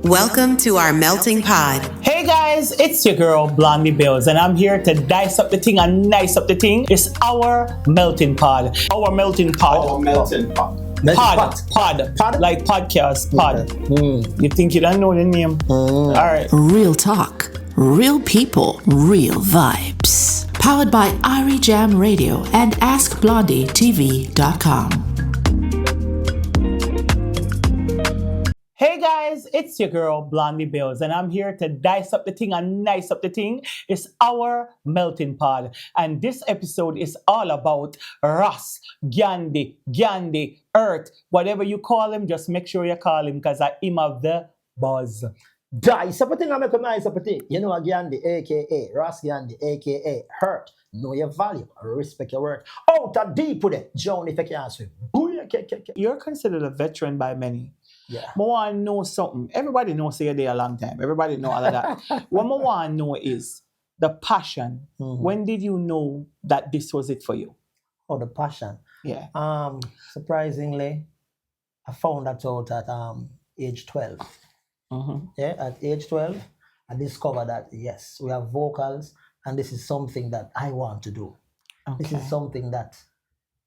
Welcome to our melting pod. Hey guys, it's your girl Blondie Bills, and I'm here to dice up the thing and nice up the thing. It's our melting pod. Our melting pod. Our melting pot. Pod. Like podcast. Pod. You think you don't know the name? All right. Real talk, real people, real vibes. Powered by Ari Jam Radio and Askblondietv.com. Hey guys, it's your girl Blondie Bills, and I'm here to dice up the thing and nice up the thing. It's our melting pod, and this episode is all about Ross, Ghandi, Earth, whatever you call him. Just make sure you call him because I him of the buzz. Dice up a thing, I make a nice up a thing. You know a Ghandi, aka Ross Ghandi, aka Hurt. Know your value, respect your work. Out a deep with it, John, if I can answer. You're considered a veteran by many. Yeah. I want to know something. Everybody knows you're there a long time. Everybody know all of that. What I want to know is the passion. Mm-hmm. When did you know that this was it for you? Oh, the passion. Yeah. Surprisingly, I found that out at age 12. Mm-hmm. Yeah, at age 12, I discovered that yes, we have vocals, and this is something that I want to do. Okay. This is something that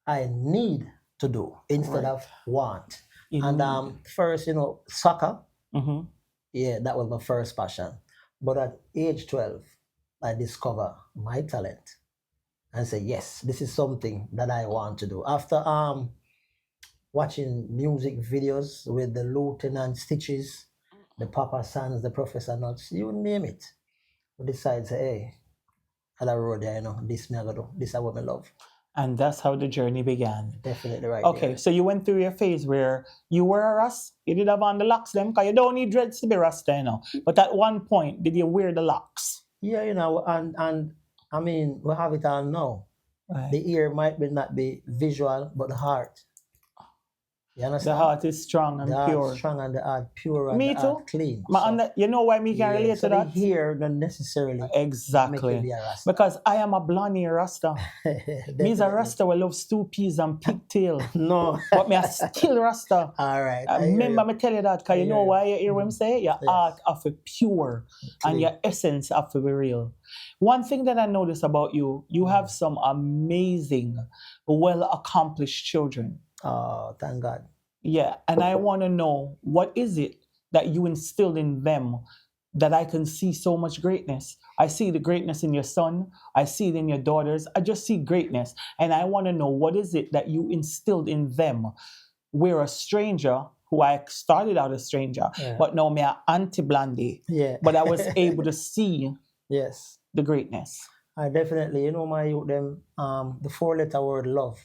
I need to do instead of want. And first, soccer. Mm-hmm. Yeah, that was my first passion. But at age 12, I discovered my talent and say, yes, this is something that I want to do. After watching music videos with the Lieutenant Stitches, the Papa Sons, the Professor Nuts, you name it, I decided, hey, at a road there, this me I go do. This is what I love. And that's how the journey began. Definitely right. Okay, there. so you went through your phase where you were a Ras. You did have on the locks them, because you don't need dreads to be Rasta, But at one point, did you wear the locks? Yeah, and I mean, we have it all now. Right. The ear might not be visual, but the heart. You understand? The heart is strong and the pure. Heart strong and the heart pure and Me the too. heart clean. You know why me can relate so to that? The ear don't necessarily Exactly. make you be a Rasta. Because I am a Blondie Rasta. Me's a Rasta who loves stew peas and pigtail. No. But me a still Rasta. All right. I remember me tell you that, because you know why you hear him say? Your heart have to be pure and your essence have to be real. One thing that I notice about you, you have some amazing, well-accomplished children. Oh, thank God. Yeah, and I want to know, what is it that you instilled in them that I can see so much greatness? I see the greatness in your son. I see it in your daughters. I just see greatness. And I want to know, what is it that you instilled in them? We're a stranger, who I started out a stranger, but now me a anti-Blondie. Yeah. But I was able to see the greatness. I definitely, my youth, them, the 4-letter word love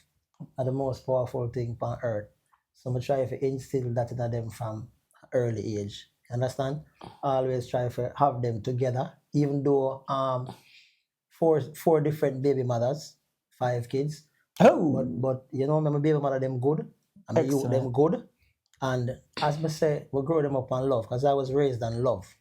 are the most powerful thing on earth. So I try to instill that in them from early age. Understand? Always try to have them together, even though four different baby mothers, 5 kids. Oh, but my baby mother them good, and my youth them good. And as I say, we grow them up on love, because I was raised on love.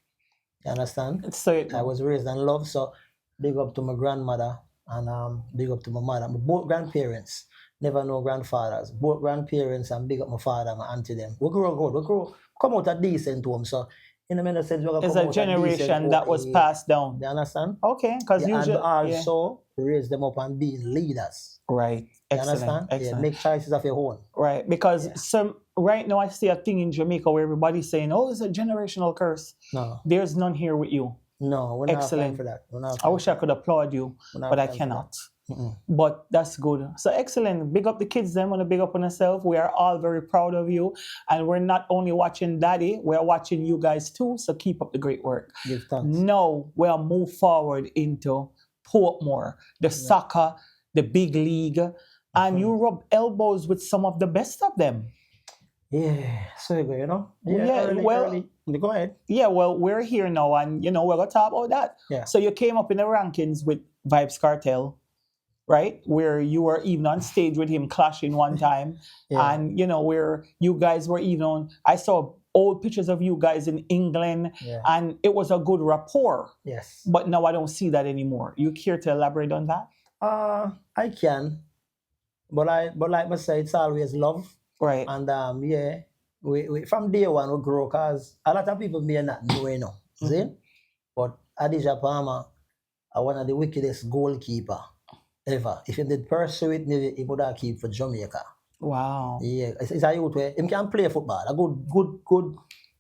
You understand? So I was raised on love, so big up to my grandmother and big up to my mother. Both grandparents. Never know grandfathers. Both grandparents, and big up my father and my auntie them. We grow good. Come out a decent home. So in a sense, we're going to it's a generation that was passed down. You understand? Okay, because usually... And also raise them up and be leaders. Right. Excellent. You understand? Excellent. Yeah, make choices of your own. Right, because right now I see a thing in Jamaica where everybody's saying, oh, it's a generational curse. No. There's none here with you. No, we're not excellent. For that. I wish I could applaud you, but I cannot. But that's good. So excellent. Big up the kids, them, and big up on yourself. We are all very proud of you. And we're not only watching Daddy, we're watching you guys too. So keep up the great work. Give thanks. Now we'll move forward into Portmore, the soccer, the big league. And you rub elbows with some of the best of them. Yeah, so good, Early. Go ahead. Yeah, well, we're here now, and we're gonna talk about that. Yeah. So you came up in the rankings with Vybz Kartel, right? Where you were even on stage with him clashing one time, and where you guys were even. I saw old pictures of you guys in England, and it was a good rapport. Yes. But now I don't see that anymore. You care to elaborate on that? I can, but like I say, it's always love. Right. And we from day one we grow because a lot of people may not know, you know. See? But Adija Palmer are one of the wickedest goalkeeper ever. If he did pursue it, maybe he would have keep for Jamaica. Wow. Yeah, it's a youth where he can play football. A good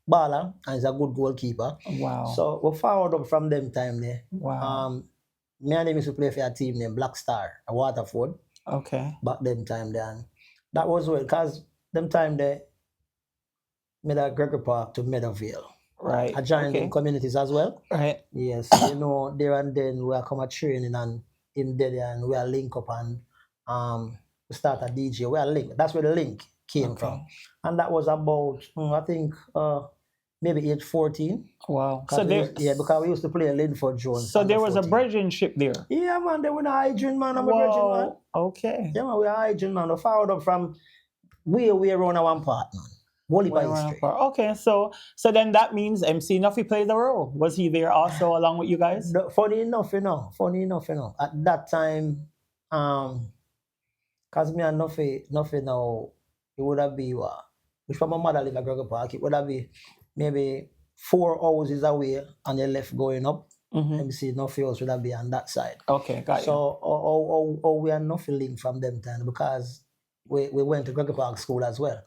baller and he's a good goalkeeper. Wow. So we followed up from them time there. Wow. Me and him used to play for a team named Black Star, a Waterford. Okay. Back them time there. And that was well, because them time there, made a Gregory Park to Meadowvale. Right. I joined them communities as well. Right. Yes, you know, there and then we are come at training and in there and we are link up and we start a DJ. We are link. That's where the link came from. And that was about I think maybe age 14. Wow. So because we used to play Linford Jones. So there was a brethren-ship there. Yeah, man, they were a hygiene, man. I'm a brethren, man. Okay. Yeah, man, we are hygiene, man. We followed up from way around one part, man. Okay, so then that means MC Nuffy played the role. Was he there also along with you guys? Funny enough, you know. At that time, cause me and Nuffy now, it would have been which from my mother live at Gregory Park, it would have been maybe 4 hours away and the left going up. MC Nuffy also would have been on that side. Okay, got you. So we are Nuffy linked from them time because we went to Gregory Park School as well.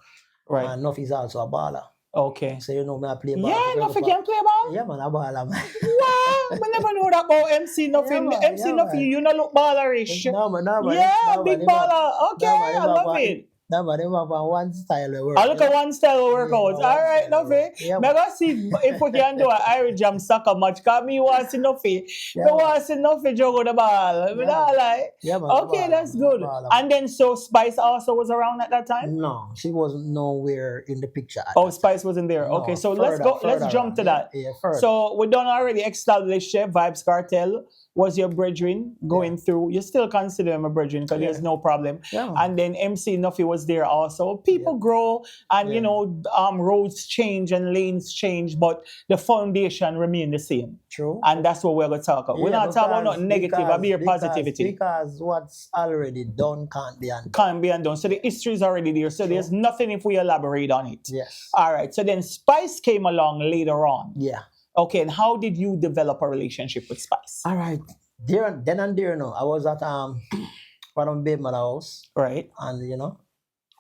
Right. And Nuffy is also a baller. Okay. So you know me, I play ball. Yeah, Nuffy can play ball? Yeah, man, a baller, man. Wow, I never know that about MC Nuffy. Yeah, MC Nuffy, you know look ballerish. No, man. Yeah, big baller. Okay, I love it. No, but they have one style of work. I look at one style of workout. All right, Nuffy. Yeah, Maybe I see if we can do an Irish Jam soccer match. Because me want to see Nuffy. I want to see Nuffy juggle the ball. Yeah, man, okay, that's good. And then so Spice also was around at that time? No, she wasn't nowhere in the picture. Spice wasn't there. Okay, so let's jump to that. Yeah, so we done already established Vibes Cartel was your brethren going through. You still consider him a brethren because there's no problem. Yeah. And then MC Nuffy was there also. People grow and, you know, roads change and lanes change, but the foundation remain the same. True. And that's what we're going to talk about. We're not talking about nothing negative, but mere positivity. Because what's already done can't be undone. Can't be undone. So the history is already there. So there's nothing if we elaborate on it. Yes. All right. So then Spice came along later on. Yeah. Okay, and how did you develop a relationship with Spice? All right. Then and there, no. I was at one of baby mother house. Right. And you know,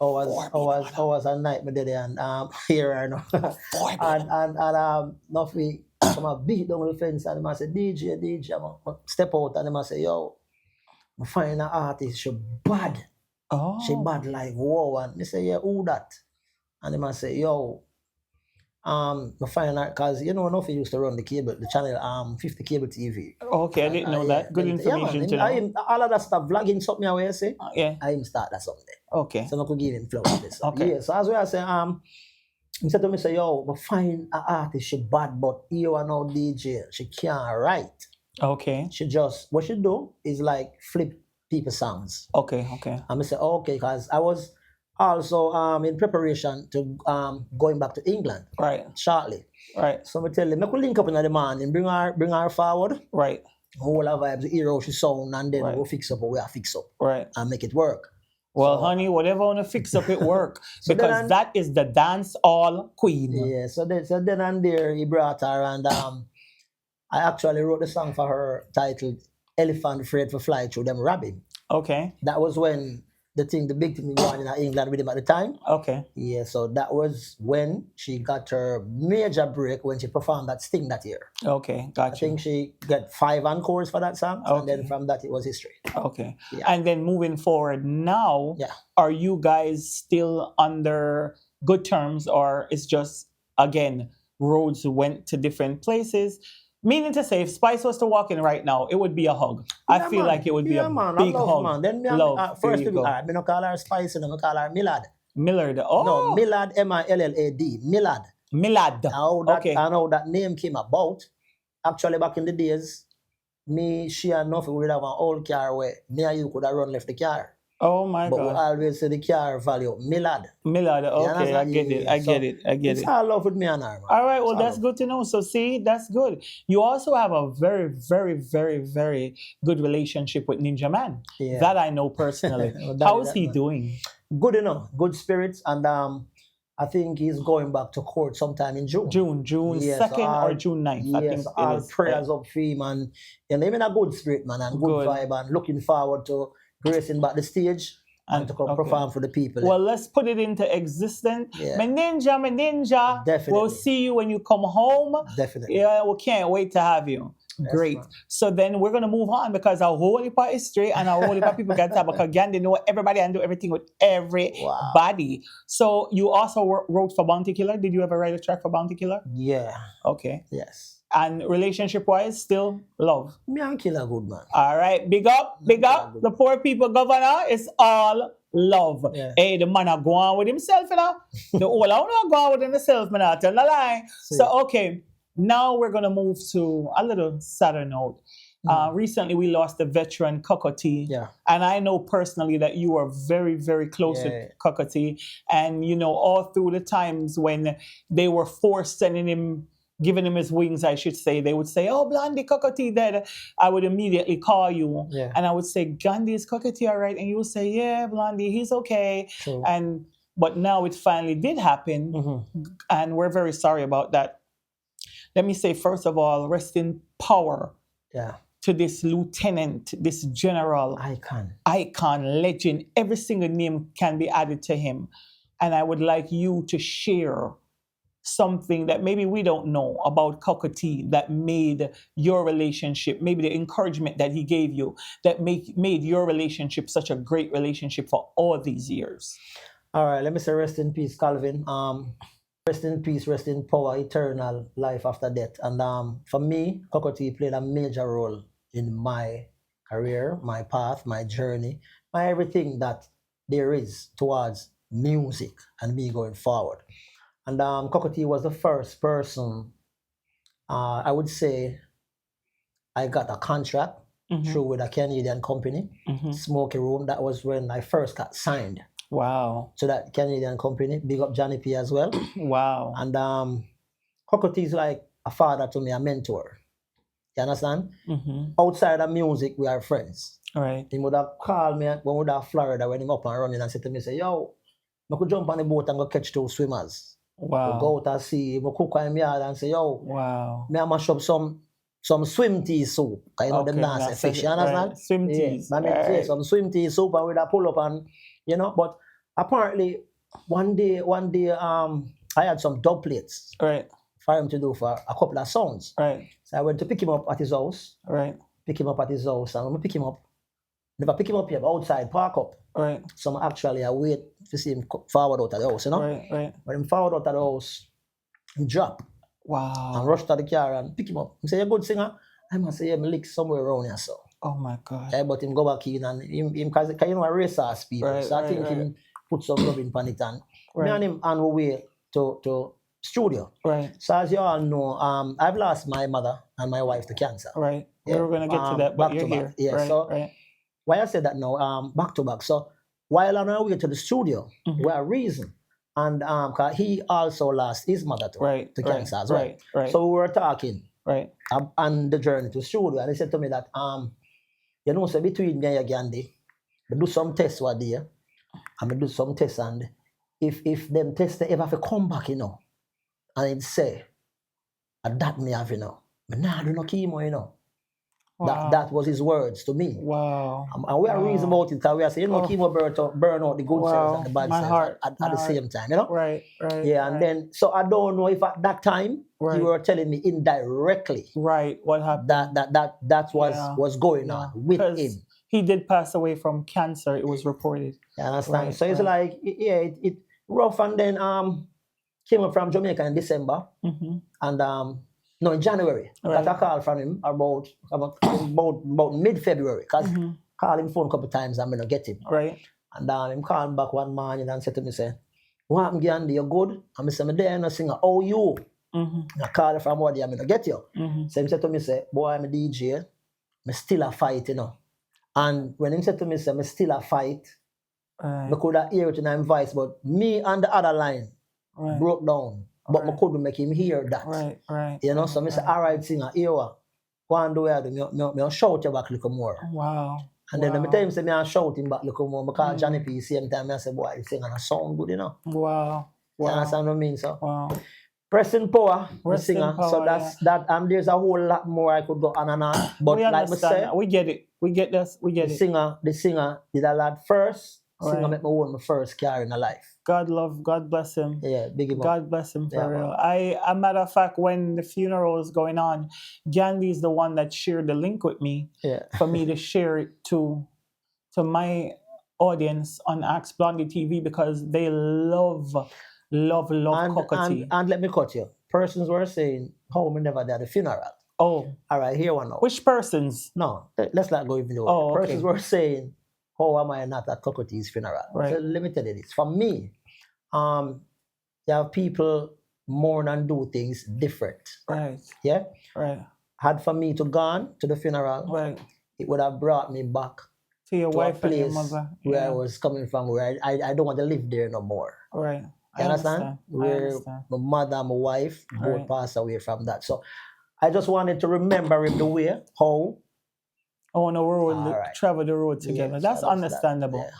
I was a night my daddy and here I know. and Nuffy come a beat down the fence and I say, DJ, I'm step out and I say, yo, I find an artist, she bad. Oh. She bad like whoa. And I say, yeah, who that? And I say, yo, I find out because you know Nuffy used to run the channel 50 cable TV. Okay, I didn't know that. Good information to know. All of that stuff vlogging something away say. Yeah. I him start that something. Okay. So I could give him flow with this. Okay. Yeah. So as well I say he said to me say yo, I find an artist she bad but you are no DJ. She can't write. Okay. She just what she do is like flip people's songs. Okay. And I say okay because I was also in preparation to going back to England. Right. Shortly. Right. So I tell them, I could link up in the morning, bring her forward. Right. Whole of vibes, hear how she sound, and then we'll fix up what we are fix up. Right. And make it work. Well, honey, whatever I want to fix up, it work. Because that is the dance all queen. Yeah, so then and there he brought her and I actually wrote the song for her titled Elephant Afraid to Fly Through Them Rabbit. Okay. That was when the big thing going in England with him at the time. Okay. Yeah, so that was when she got her major break when she performed that Sting that year. Okay, gotcha. I think she got 5 encores for that song, and then from that it was history. Okay. Yeah. And then moving forward now, are you guys still under good terms or it's just, again, roads went to different places? Meaning to say, if Spice was to walk in right now, it would be a hug. I feel like it would be a big hug. Man. Then first people, I don't call her Spice, and I call her Millard. Millard. Oh. No, Millard, Millad. Millard. I know that name came about. Actually, back in the days, me, she and Nuffy would have an old car where me and you could have run left the car. Oh my God. But we always say the car value, Millard. Okay, I get it. It's all love with me and her, man. All right, well, that's good to know. So see, that's good. You also have a very, very, very, very good relationship with Ninja Man. That I know personally. How is he doing? Good enough, good spirits. And I think he's going back to court sometime in June. June Yes, 2nd or June 9th. I think Yes, all it is. prayers up for him, and I'm in a good spirit, man, and good Good. vibe, and looking forward to gracing back the stage and to come okay. perform for the people. Well, let's put it into existence. Yeah. My ninja. Definitely. We'll see you when you come home. Definitely. Yeah, we can't wait to have you. Yes, Great. man. So then we're gonna move on because our whole heap of history and our whole heap of people get to because Ghandi know everybody and do everything with everybody. So you also wrote for Bounty Killer. Did you ever write a track for Bounty Killer? Yeah. Okay. Yes. And relationship wise, still love. Me and Killer good, man. All right, big up. The poor people governor is all love. Yeah. Hey, the man are going with himself, you know. The whole I not going with himself, man. I tell no lie. So okay, now we're gonna move to a little sadder note. Recently, we lost the veteran Cocotte. Yeah. And I know personally that you are very, very close with Cocotte. And you know, all through the times when they were forced giving him his wings, I should say. They would say, oh, Blondie, Cocotte dead. I would immediately call you. Yeah. And I would say, Ghandi, is Cocotte all right? And you would say, yeah, Blondie, he's okay. True. But now it finally did happen. And we're very sorry about that. Let me say, first of all, rest in power to this lieutenant, this general. Icon, legend. Every single name can be added to him. And I would like you to share something that maybe we don't know about Cocotte that made your relationship, maybe the encouragement that he gave you, that made your relationship such a great relationship for all these years. All right, let me say rest in peace, Calvin. Rest in peace, rest in power, eternal life after death. And for me, Cocotte played a major role in my career, my path, my journey, my everything that there is towards music and me going forward. And Cocotte was the first person, I would say, I got a contract through with a Canadian company, Smoky Room. That was when I first got signed. Wow. To that Canadian company. Big up Johnny P as well. Wow. And Cocotte is like a father to me, a mentor. You understand? Outside of music, we are friends. Right. He would have called me when we were in Florida when he up and running and said to me, say, yo, I could jump on the boat and go catch 2 swimmers. Wow. We go out and see, we cook in my yard and say, yo, me I mash up some swim tea soup. You know, them nasty fish, you understand? Right. Swim teas. Yeah, some swim tea soup and we'd pull up and, you know, but apparently one day, I had some dub plates for him to do for a couple of songs. Right. So I went to pick him up at his house. Right. Pick him up at his house, and when I pick him up, never pick him up here, but outside, park up. Right. So actually I wait to see him forward out of the house, you know? Right. When him forward out of the house, he drop. Wow. And rush to the car and pick him up. He say, you're a good singer? I must say, yeah, me lick somewhere around here, so. Oh my God. Yeah, but him go back in and him because you know, a racehorse people. Right, so I think him put some love in it and me and him on the way to studio. Right. So as you all know, I've lost my mother and my wife to cancer. Right. Yeah. We were going to get to that, but you're here. Yeah, right, so why I said that now, back to back. So while on our way to the studio, we are reason. And cause he also lost his mother to cancer as well. Right. So we were talking on the journey to the studio. And he said to me that, you know, so between me and Ghandi, we do some tests one day, and we do some tests, and if them tests they ever have to come back, you know, and it say, that me have, you know, but nah, do no chemo, you know. Wow. That was his words to me. Wow. And we are reason about it because we are saying, you know, chemo burn out the good cells and the bad cells at the same time, you know? Right. Yeah, and then, so I don't know if at that time you were telling me indirectly. Right, what happened? That was going on with him. He did pass away from cancer, it was reported. You understand? Right, so it's like, it rough, and then came up from Jamaica in December, and no, in January. I got a call from him about mid-February, because called him phone a couple of times and I don't get him. Right. And him called back one morning and said to me, say, what happened, Ghandi, you good? And I said, I'm there and I sing, oh, you? I called from what day, I'm going to get you. So he said to me, say, boy, I'm a DJ, I'm still a fight, you know. And when he said to me, say, I'm still a fight, I could have heard it in his voice, but me and the other line broke down. But I couldn't make him hear that. Right. You know, so I said, all right, singer, here, go and do it. Me shout you back a little more. Wow. And then every time I shout him back a little more, because Johnny P, same time, I said, boy, you sing and I sound good, you know. Wow. You understand what I mean? So Wow. Pressing Power, the Rest in singer. power, So that's that. There's a whole lot more I could go on and on. But We like I understand. say, We get it. We get this. We get the it. singer did a lot first. Singer Right. make me own my first car in my life. God bless him. Yeah, big him up. God bless him for Yeah, real. man. A matter of fact, when the funeral was going on, Ghandi is the one that shared the link with me Yeah. for me to share it to my audience on Askblondietv because they love cockatoo. And let me cut you. Persons were saying, how we never did a funeral. Oh, All right, here one now. which persons? No, let's not go even there. Oh, okay. Persons were saying, how am I not at Cockatoo's funeral? Right. So let me tell you this. For me, you have people mourn and do things different. Right, Yeah? right, Had for me to gone to the funeral, right. it would have brought me back To your to wife a and your place mother. where I Yeah. was coming from, where I don't want to live there no more. Right. You I understand? understand. I Where understand. my mother and my wife both Right. passed away from that. So I just wanted to remember him the way, how. On the road, All right. travel the road together. Yeah, That's so that. understandable. Yeah.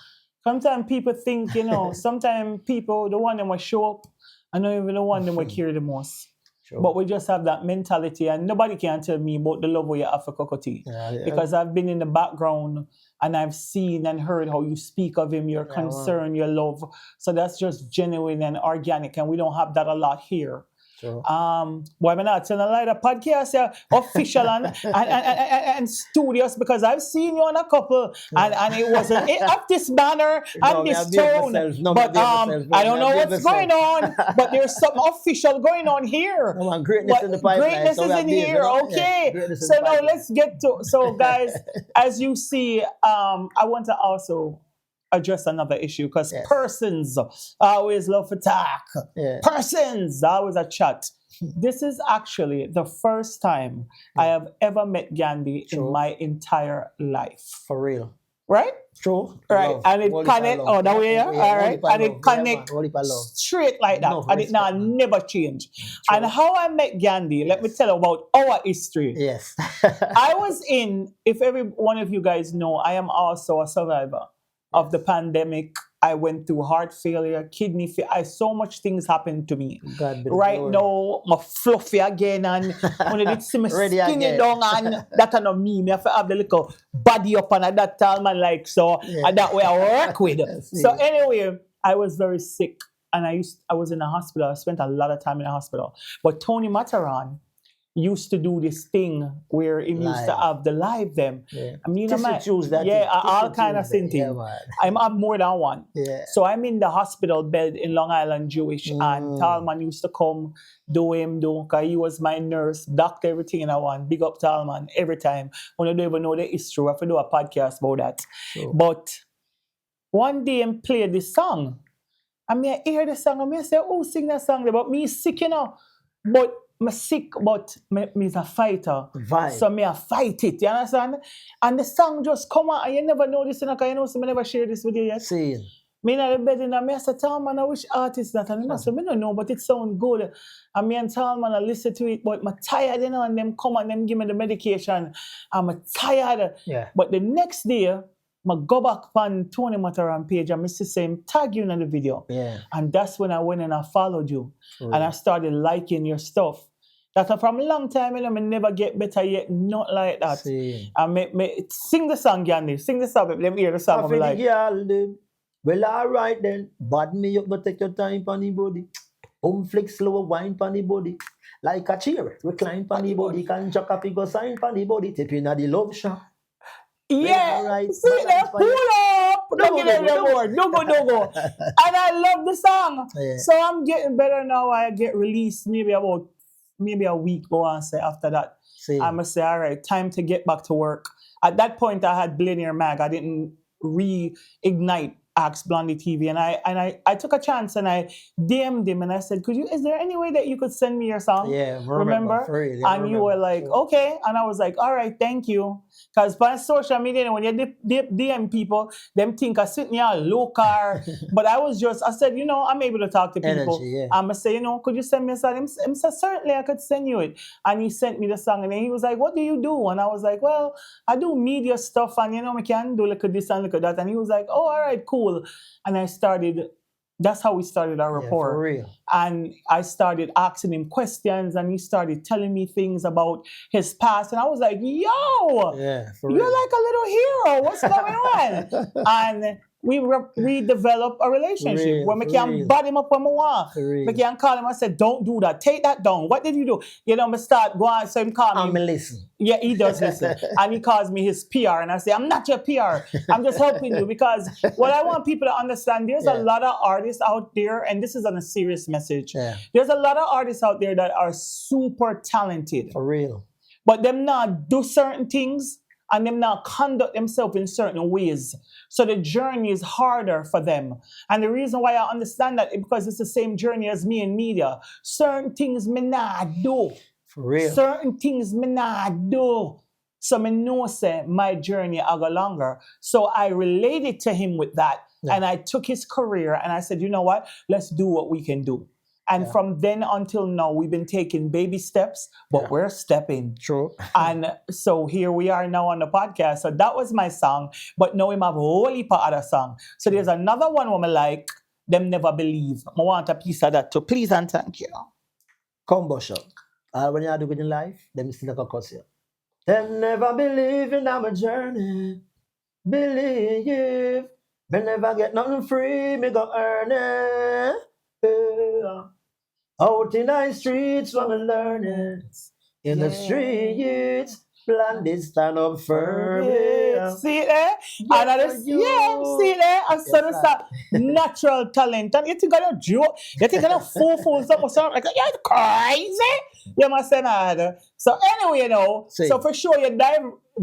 Sometimes people think, sometimes people, the one that will show up, and not even the one that will care the most. Sure. But we just have that mentality, and nobody can tell me about the love we have for Cockatoo. Yeah, Because I've been in the background and I've seen and heard how you speak of him, your concern, your love. So that's just genuine and organic, and we don't have that a lot here. Sure. Why am I not telling a lot of podcasts here, official and studious, because I've seen you on a couple and it wasn't up this banner and this tone. But I don't know what's going on, but there's something official going on here. No, man, greatness in the pipeline. Greatness so is we are in busy, here, you know? okay. Yeah, greatness in So the now pipeline. let's get to, so guys, as you see, I want to also address another issue, because Yes. persons always love to talk. Yeah. Persons always a chat. This is actually the first time I have ever met Ghandi in True. my entire life. For real. Right? True. Right. Love. And it Whole heap of connect. love. Oh, that way, yeah? Yeah, All whole right. heap of And it love. Yeah, man, connect whole heap of love. straight like that. Enough And it now respect, man. never change. True. And how I met Ghandi, let me tell you about our history. Yes. I was if every one of you guys know, I am also a survivor of the pandemic. I went through heart failure, kidney failure. So much things happened to me. God be the Right glory. now, I'm fluffy again, and when they see me Ready skinny again. down, and that are not me. Me have to have the little body up and that tall man like so, Yeah. and that way I work with. Yes, So yeah. anyway, I was very sick, and I was in the hospital. I spent a lot of time in the hospital. But Tony Mataran used to do this thing where he used to Live. have the live them. Yeah. I mean, Tissue man, Tuesday, yeah, Tissue all kind of Tuesday. thing. Yeah, man. I'm have more than one. Yeah. So I'm in the hospital bed in Long Island Jewish, and Talman used to come because he was my nurse, doctor, everything in one. Big up Talman every time. When I don't even know the history, I have to do a podcast about that. Sure. But one day I played this song. And I hear the song and I say, oh, sing that song. But me sick, But I'm sick, but me's a fighter. Vibe. So me a fight it, you understand? And the song just come out, and you never know this, because you know, so I never share this with you yet. Seeing. Me in the bed, and I say, Talman, I wish artist that, and I say, I don't know, but it sounds good. And me and Talman, I listen to it, but I'm tired, and them come and them give me the medication. I'm tired. Yeah. But the next day, I go back on Tony Mataran page and I see him tag you in the video. Yeah. And that's when I went and I followed you. True. And I started liking your stuff. That from a long time, I never get better yet, not like that. See. And me sing the song, Ghandi. Sing the song, let me hear the song. I'm like, girl, them. Well, all right then. Bad me up, but take your time on the body. Flick slow, wine on the body. Like a chair, recline on the body. Can chuck a figure sign on the body. Tip in at the love shop. yeah, right. see that, pull up. Don't give it no more. No go. And I love the song. Yeah. So I'm getting better now. I get released maybe a week go on say after that. See. I'm gonna say, all right, time to get back to work. At that point, I had Billionaire Mag. I didn't reignite Askblondietv, and I took a chance and I DM'd him and I said, is there any way that you could send me your song? Yeah, Remember? For real, yeah, And you were like, Sure. okay. And I was like, all right, thank you. Because by social media, when you DM people, them think I sit near a low car. But I said, I'm able to talk to people. Energy, yeah. I'm going to say, could you send me a song? Him said, certainly I could send you it. And he sent me the song. And then he was like, what do you do? And I was like, well, I do media stuff. And, I can do look at this and look at that. And he was like, oh, all right, cool. And I started That's how we started our Yeah, rapport. for real. And I started asking him questions, and he started telling me things about his past. And I was like, yo, Yeah, for you're real. like a little hero. What's going on? And we developed a relationship Real, where I for can real. bad him up when I want. For real. I can call him and say, don't do that. Take that down. What did you do? You know, I start going, so him call me. I'm listen. Yeah, he does listen. And he calls me his PR. And I say, I'm not your PR. I'm just helping you. Because what I want people to understand, there's a lot of artists out there, and this is on a serious message. Yeah. There's a lot of artists out there that are super talented. For real. But them not do certain things, and them not conduct themselves in certain ways. So the journey is harder for them. And the reason why I understand that is because it's the same journey as me in media. Certain things me not do. For real. Certain things me not do. So me know say my journey I go longer. So I related to him with that. Yeah. And I took his career and I said, you know what? Let's do what we can do. And from then until now, we've been taking baby steps, but we're stepping. True. And so here we are now on the podcast. So that was my song. But now we have a whole heap of other song. So there's another one where I like, Them Never Believe. I want a piece of that too. Please and thank you. Combustion. When you are doing in life, them still like a cuss you. Them never believe in our journey. Believe. Me never get nothing free, me go earn it. Yeah. Out in the streets, when we learn it. In the streets, Blondie stand up firm. Yeah. See it there? And I just, see it there? And so it's that natural talent. And you think I don't joke? You think I don't fool something? Like, you're crazy? You must say that. So anyway, you know, so for sure, your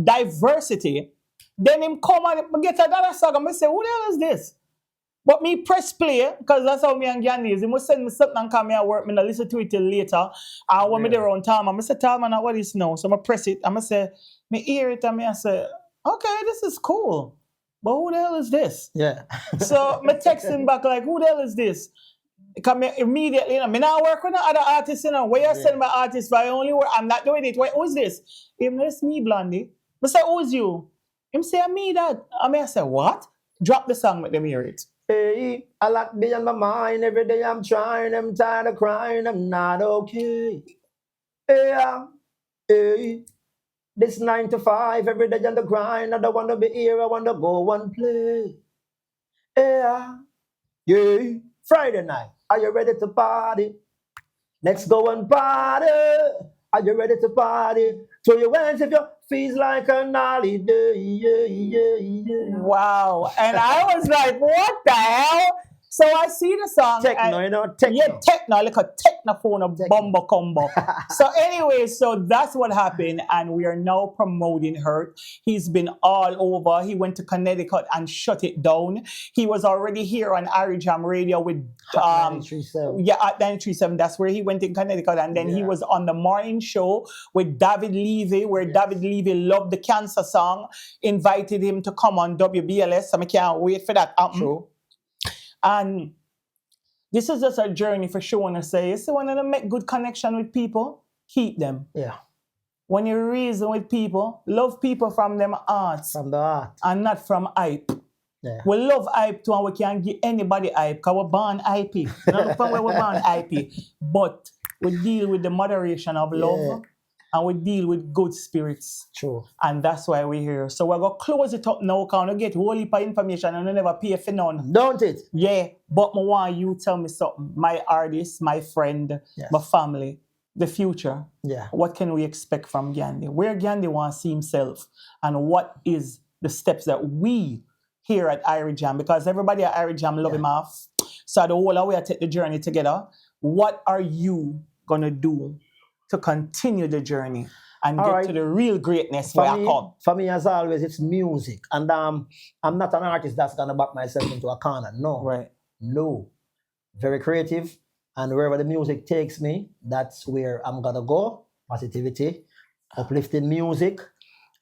diversity. Then him come and get another song and I say, who the hell is this? But me press play, because that's how me and Ghandi is. He must send me something and come here and work. Me not listen to it till later. And when me there around time, I say, tell me now what is now. So I press it. I say, me hear it and I say, okay, this is cool. But who the hell is this? Yeah. So me text him back like, who the hell is this? Because me immediately, you know, me not work with no other artists, you know. Where you send my artist, but I only work, I'm not doing it. Wait, who's this? Him, it's me, Blondie. I say, who's you? Him say, me that. I say, what? Drop the song, make them hear it. Hey, I like me on my mind. Every day I'm trying. I'm tired of crying. I'm not okay. Hey, this 9 to 5. Every day on the grind. I don't want to be here. I want to go and play. Yeah. Friday night. Are you ready to party? Let's go and party. Are you ready to party? Throw your hands if your feels like an holiday. Wow. And I was like, what the hell? So I see the song. Techno, you know, techno. Yeah, techno, like a technophone, a bomba combo. So anyway, so that's what happened. And we are now promoting her. He's been all over. He went to Connecticut and shut it down. He was already here on Irie Jam Radio with at 937. That's where he went in Connecticut. And then he was on the morning show with David Levy, where David Levy loved the cancer song, invited him to come on WBLS. So I can't wait for that. True. And this is just a journey for sure. When I say, you see, when you make good connection with people, keep them. Yeah. When you reason with people, love people from them hearts. From the heart. And not from hype. Yeah. We love hype too, and we can't give anybody hype, because we're born hypey. Not from where we're born hypey. But we deal with the moderation of love. And we deal with good spirits. True. And that's why we're here. So we're going to close it up now, because we get a whole heap of information and we never pay for none. Don't it? Yeah, but I want you to tell me something. My artist, my friend, my family, the future. Yeah. What can we expect from Ghandi? Where Ghandi wants to see himself, and what is the steps that we here at Irie Jam, because everybody at Irie Jam love him off. So the whole way I take the journey together. What are you going to do to continue the journey and get to the real greatness where I come? For me, as always, it's music. And I'm not an artist that's going to back myself into a corner. No. Right. No. Very creative. And wherever the music takes me, that's where I'm going to go. Positivity, uplifting music.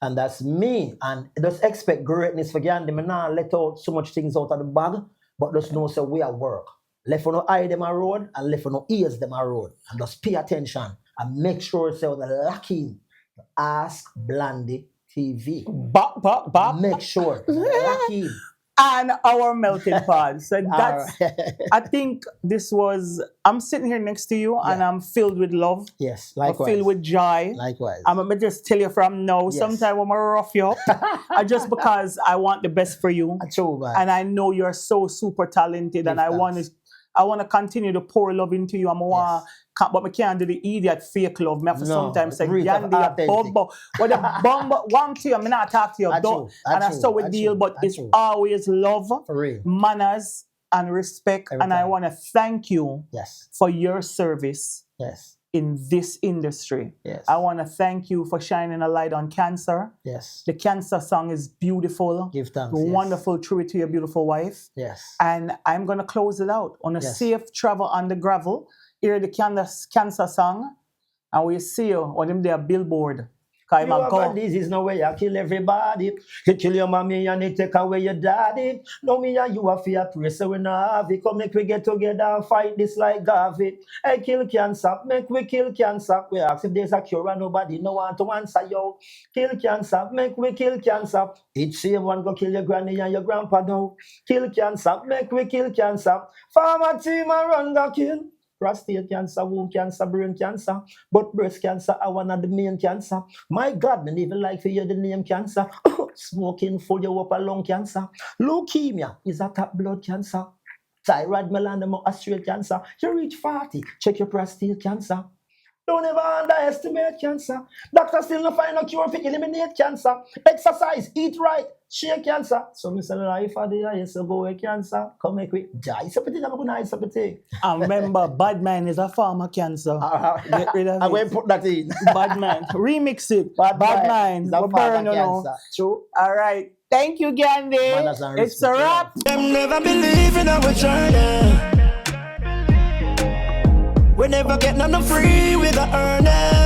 And that's me. And just expect greatness for Ghandi. Me not let out so much things out of the bag, but just know so we at work. Left on no eye them a road and left on no ears them a road. And just pay attention. And make sure so the locking Askblondietv. Bop. Make sure locking. and our melting pot. So that's, All right. I think this was, I'm sitting here next to you and I'm filled with love. Yes, I'm likewise. filled with joy. Likewise. I'm gonna just tell you from now, Yes. sometimes I'm gonna rough you up, just because I want the best for you. True, man. And I know you're so super talented, and I want to continue to pour love into you. But I can't do the idiot fake love. I have to sometimes say, Ghandi, a bumbo. What a bumbo want to you, I'm not talk to you. And I saw we deal, but it's always love, For real. manners, and respect. Every And I time. want to thank you Yes. for your service Yes. in this industry. Yes. I want to thank you for shining a light on cancer. Yes. The cancer song is beautiful. Give thanks. Wonderful. True it to your beautiful wife. Yes. And I'm going to close it out on a Yes. safe travel on the gravel. Hear the cancer song. And we see you on them there billboard. You have a disease, no way I kill everybody. You kill your mommy and you take away your daddy. No me and you are fear praise, so we not have it. Come make we get together and fight this like Gavi. Hey, kill cancer, make we kill cancer. We ask if there's a cure and nobody no want to answer you. Kill cancer, make we kill cancer. Each same one go kill your granny and your grandpa now. Kill cancer, make we kill cancer. Farmer team and run go kill. Prostate cancer, womb cancer, brain cancer, but breast cancer are one of the main cancer. My God, me even like to hear the name cancer. Smoking full you up a lung cancer. Leukemia is a top blood cancer. Thyroid melanoma, a straight cancer. You reach 40, check your prostate cancer. Don't ever underestimate cancer. Doctors still not find a cure for eliminate cancer. Exercise, eat right, shake cancer. So me say life for the highest go away cancer. Come make we die. Something I'm gonna nice something. And remember, bad man is a form of cancer. Get rid of I it. will put that in. Bad man. Remix it. Bad man. is a We burn, form of you know. cancer. True. All right. Thank you, Ghandi. Manners and It's a respect, wrap. Them never believe in our journey. We never get none free with the earning.